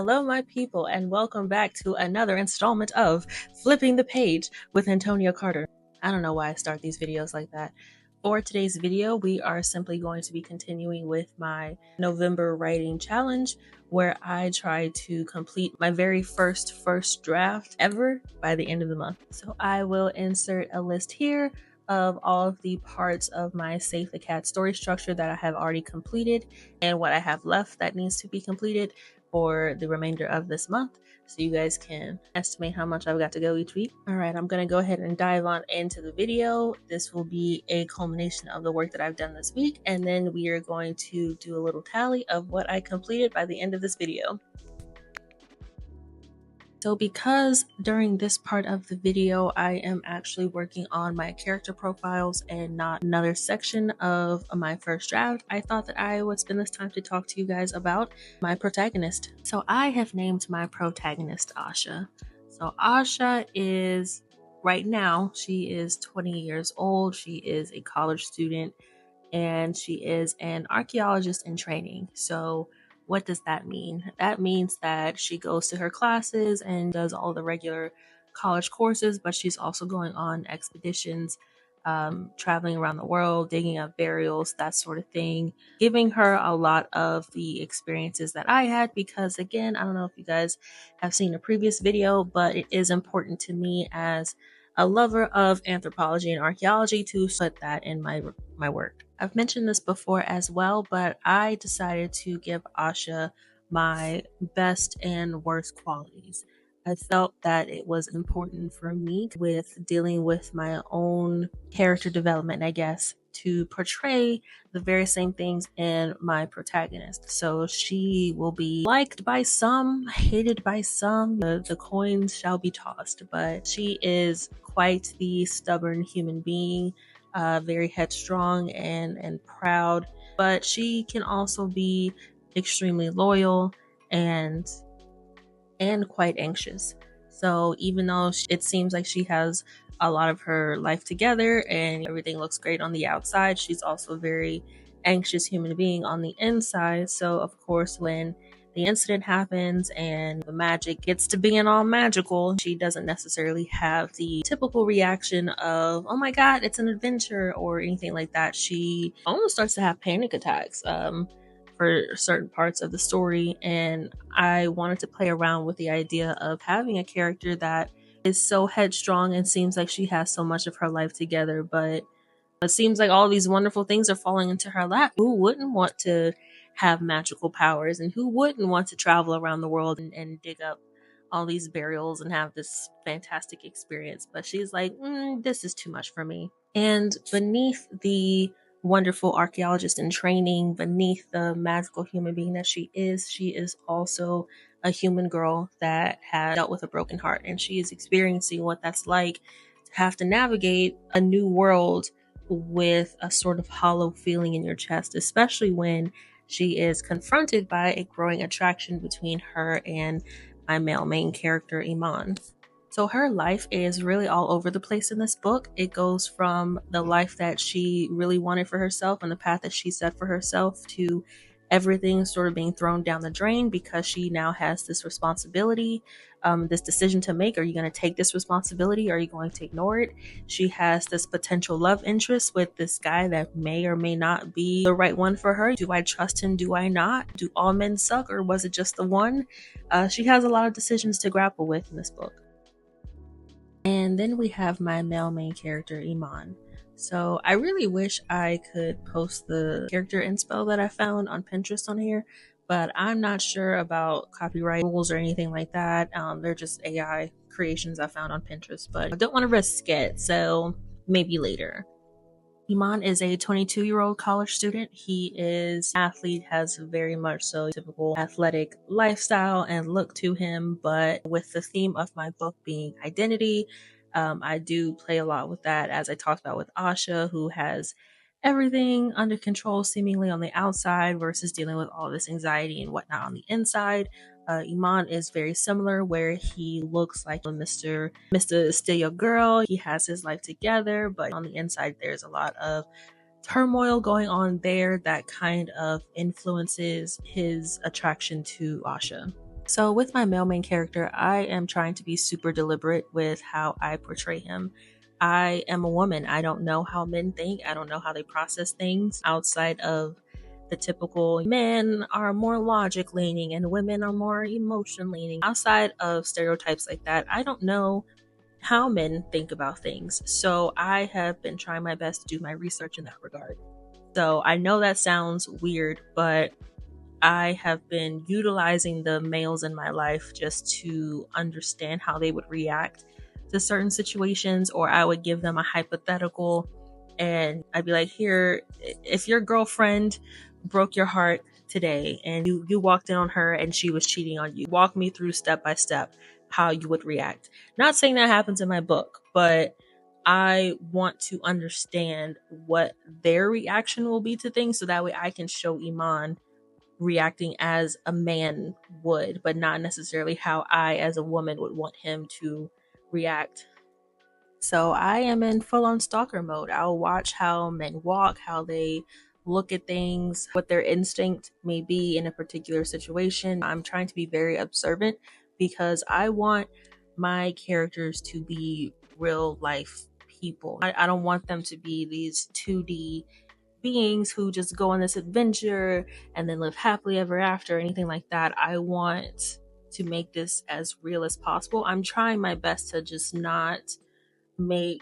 Hello, my people, and welcome back to another installment of Flipping the Page with Antonia Carter. I don't know why I start these videos like that. For today's video, we are simply going to be continuing with my November writing challenge, where I try to complete my very first draft ever by the end of the month. So I will insert a list here of all of the parts of my Save the Cat story structure that I have already completed and what I have left that needs to be completed for the remainder of this month, so you guys can estimate how much I've got to go each week. All right, I'm gonna go ahead and dive on into the video. This will be a culmination of the work that I've done this week, and then we are going to do a little tally of what I completed by the end of this video. So because during this part of the video, I am actually working on my character profiles and not another section of my first draft, I thought that I would spend this time to talk to you guys about my protagonist. So I have named my protagonist Asha. So Asha is, right now, she is 20 years old. She is a college student and she is an archaeologist in training. So what does that mean? That means that she goes to her classes and does all the regular college courses, but she's also going on expeditions, traveling around the world, digging up burials, that sort of thing, giving her a lot of the experiences that I had, because again, I don't know if you guys have seen a previous video, but it is important to me as a lover of anthropology and archaeology to put that in my work. I've mentioned this before as well, but I decided to give Asha my best and worst qualities. I felt that it was important for me with dealing with my own character development, I guess, to portray the very same things in my protagonist. So she will be liked by some, hated by some. The coins shall be tossed, but she is quite the stubborn human being, very headstrong and proud, but she can also be extremely loyal and quite anxious. So even though it seems like she has a lot of her life together and everything looks great on the outside, she's also a very anxious human being on the inside. So of course, when the incident happens and the magic gets to being all magical, she doesn't necessarily have the typical reaction of, oh my god, it's an adventure, or anything like that. She almost starts to have panic attacks for certain parts of the story, and I wanted to play around with the idea of having a character that is so headstrong and seems like she has so much of her life together, but it seems like all these wonderful things are falling into her lap. Who wouldn't want to have magical powers, and who wouldn't want to travel around the world and dig up all these burials and have this fantastic experience? But she's like, this is too much for me. And beneath the wonderful archaeologist in training, beneath the magical human being that she is also a human girl that has dealt with a broken heart, and she is experiencing what that's like to have to navigate a new world with a sort of hollow feeling in your chest, especially when she is confronted by a growing attraction between her and my male main character, Iman. So her life is really all over the place in this book. It goes from the life that she really wanted for herself and the path that she set for herself to everything sort of being thrown down the drain because she now has this responsibility, this decision to make. Are you going to take this responsibility? Or are you going to ignore it? She has this potential love interest with this guy that may or may not be the right one for her. Do I trust him? Do I not? Do all men suck, or was it just the one? She has a lot of decisions to grapple with in this book. And then we have my male main character, Iman. So I really wish I could post the character inspo that I found on Pinterest on here, but I'm not sure about copyright rules or anything like that. They're just AI creations I found on Pinterest, but I don't want to risk it, so maybe later. Iman is a 22-year-old college student. He is an athlete, has very much so typical athletic lifestyle and look to him, but with the theme of my book being identity, I do play a lot with that, as I talked about with Asha, who has everything under control seemingly on the outside versus dealing with all this anxiety and whatnot on the inside. Iman is very similar, where he looks like Mr. Still Your Girl. He has his life together, but on the inside, there's a lot of turmoil going on there that kind of influences his attraction to Asha. So, with my male main character, I am trying to be super deliberate with how I portray him. I am a woman. I don't know how men think, I don't know how they process things outside of the typical men are more logic leaning and women are more emotion leaning. Outside of stereotypes like that, I don't know how men think about things. So, I have been trying my best to do my research in that regard. So, I know that sounds weird, but I have been utilizing the males in my life just to understand how they would react to certain situations, or I would give them a hypothetical and I'd be like, here, if your girlfriend broke your heart today and you walked in on her and she was cheating on you, walk me through step by step how you would react. Not saying that happens in my book, but I want to understand what their reaction will be to things so that way I can show Iman reacting as a man would, but not necessarily how I, as a woman, would want him to react. So I am in full on stalker mode. I'll watch how men walk, how they look at things, what their instinct may be in a particular situation. I'm trying to be very observant because I want my characters to be real life people. I don't want them to be these 2D beings who just go on this adventure and then live happily ever after or anything like that. I want to make this as real as possible. I'm trying my best to just not make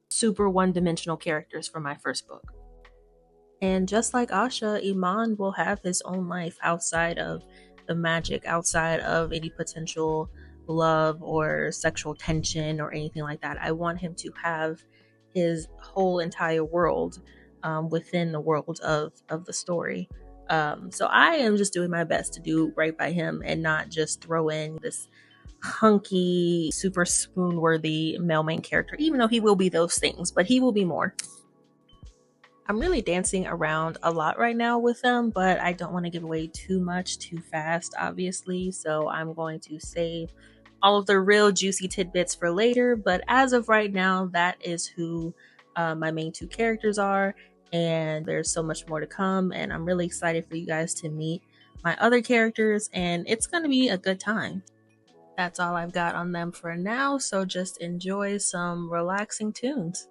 super one-dimensional characters for my first book. And just like Asha, Iman will have his own life outside of the magic, outside of any potential love or sexual tension or anything like that. I want him to have his whole entire world within the world of the story. So I am just doing my best to do right by him and not just throw in this hunky, super swoon-worthy male main character, even though he will be those things, but he will be more. I'm really dancing around a lot right now with them, but I don't want to give away too much too fast, obviously, so I'm going to save all of the real juicy tidbits for later. But as of right now, that is who my main two characters are, and there's so much more to come, and I'm really excited for you guys to meet my other characters, and it's going to be a good time. That's all I've got on them for now, so just enjoy some relaxing tunes.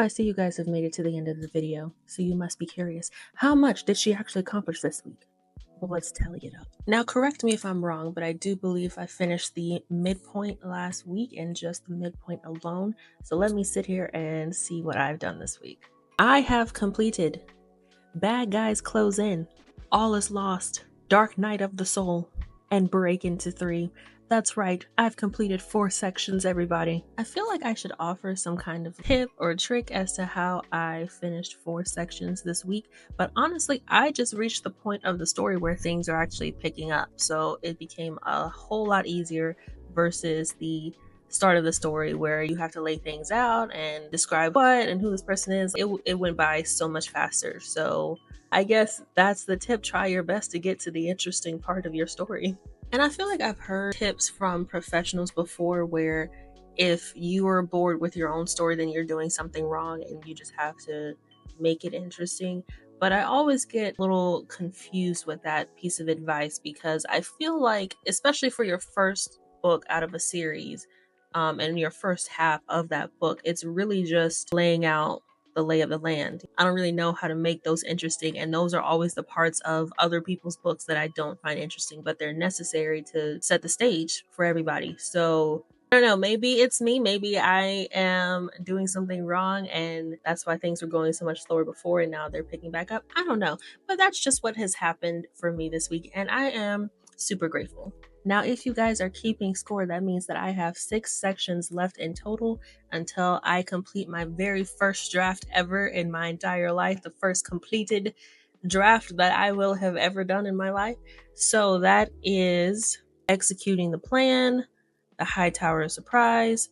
So I see you guys have made it to the end of the video, so you must be curious. How much did she actually accomplish this week? Well, let's tally it up. Now, correct me if I'm wrong, but I do believe I finished the midpoint last week and just the midpoint alone. So let me sit here and see what I've done this week. I have completed Bad Guys Close In, All Is Lost, Dark Night of the Soul, and Break Into 3. That's right, I've completed 4 sections, everybody. I feel like I should offer some kind of tip or trick as to how I finished 4 sections this week, but honestly, I just reached the point of the story where things are actually picking up, so it became a whole lot easier versus the start of the story where you have to lay things out and describe what and who this person is. It went by so much faster, so I guess that's the tip. Try your best to get to the interesting part of your story. And I feel like I've heard tips from professionals before where if you are bored with your own story, then you're doing something wrong and you just have to make it interesting. But I always get a little confused with that piece of advice because I feel like, especially for your first book out of a series, and your first half of that book, it's really just laying out the lay of the land. I don't really know how to make those interesting, and those are always the parts of other people's books that I don't find interesting, but they're necessary to set the stage for everybody. So I don't know, maybe it's me, maybe I am doing something wrong and that's why things were going so much slower before and now they're picking back up. I don't know, but that's just what has happened for me this week and I am super grateful. Now, if you guys are keeping score, that means that I have 6 sections left in total until I complete my very first draft ever in my entire life, the first completed draft that I will have ever done in my life. So that is Executing the Plan, The High Tower of Surprise,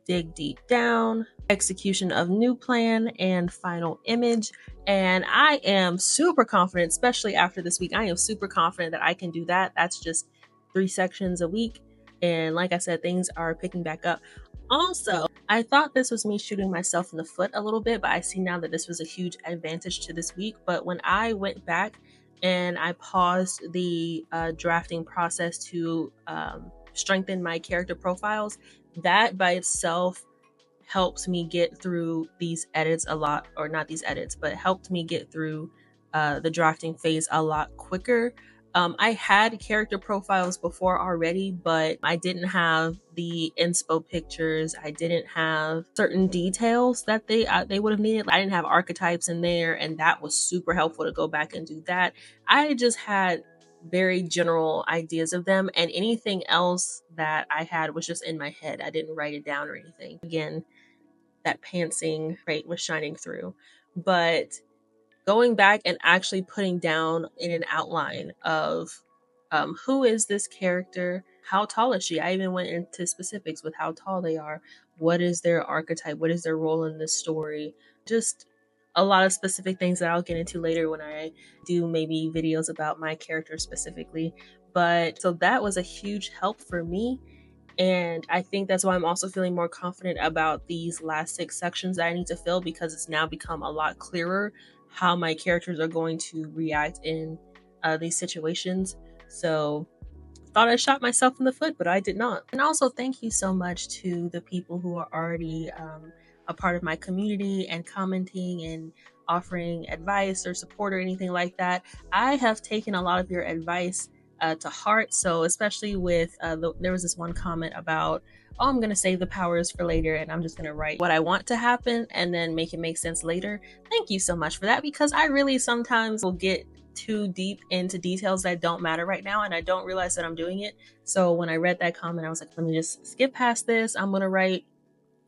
Dig Deep Down, Execution of New Plan, and Final Image. And I am super confident, especially after this week, I am super confident that I can do that. That's just 3 sections a week. And like I said, things are picking back up. Also, I thought this was me shooting myself in the foot a little bit, but I see now that this was a huge advantage to this week. But when I went back and I paused the drafting process to strengthen my character profiles, that by itself helps me get through these edits a lot, or not these edits, but helped me get through the drafting phase a lot quicker. I had character profiles before already, but I didn't have the inspo pictures. I didn't have certain details that they would have needed. I didn't have archetypes in there, and that was super helpful to go back and do that. I just had very general ideas of them, and anything else that I had was just in my head. I didn't write it down or anything. Again, that pantsing trait was shining through, but going back and actually putting down in an outline of who is this character, how tall is she. I even went into specifics with how tall they are, what is their archetype, what is their role in this story, just a lot of specific things that I'll get into later when I do maybe videos about my character specifically. But so that was a huge help for me. And I think that's why I'm also feeling more confident about these last 6 sections that I need to fill, because it's now become a lot clearer how my characters are going to react in these situations. So thought I shot myself in the foot, but I did not. And also thank you so much to the people who are already a part of my community and commenting and offering advice or support or anything like that. I have taken a lot of your advice to heart. So especially with there was this one comment about, oh, I'm gonna save the powers for later and I'm just gonna write what I want to happen and then make it make sense later. Thank you so much for that, because I really sometimes will get too deep into details that don't matter right now and I don't realize that I'm doing it. So when I read that comment, I was like, let me just skip past this. I'm gonna write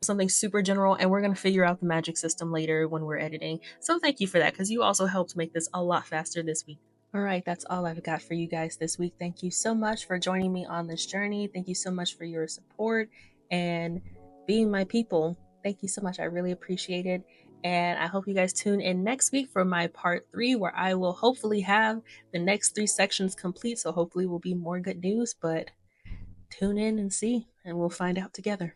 something super general and we're going to figure out the magic system later when we're editing. So thank you for that, because you also helped make this a lot faster this week. All right, that's all I've got for you guys this week. Thank you so much for joining me on this journey. Thank you so much for your support and being my people. Thank you so much. I really appreciate it. And I hope you guys tune in next week for my part 3, where I will hopefully have the next 3 sections complete. So hopefully will be more good news, but tune in and see, and we'll find out together.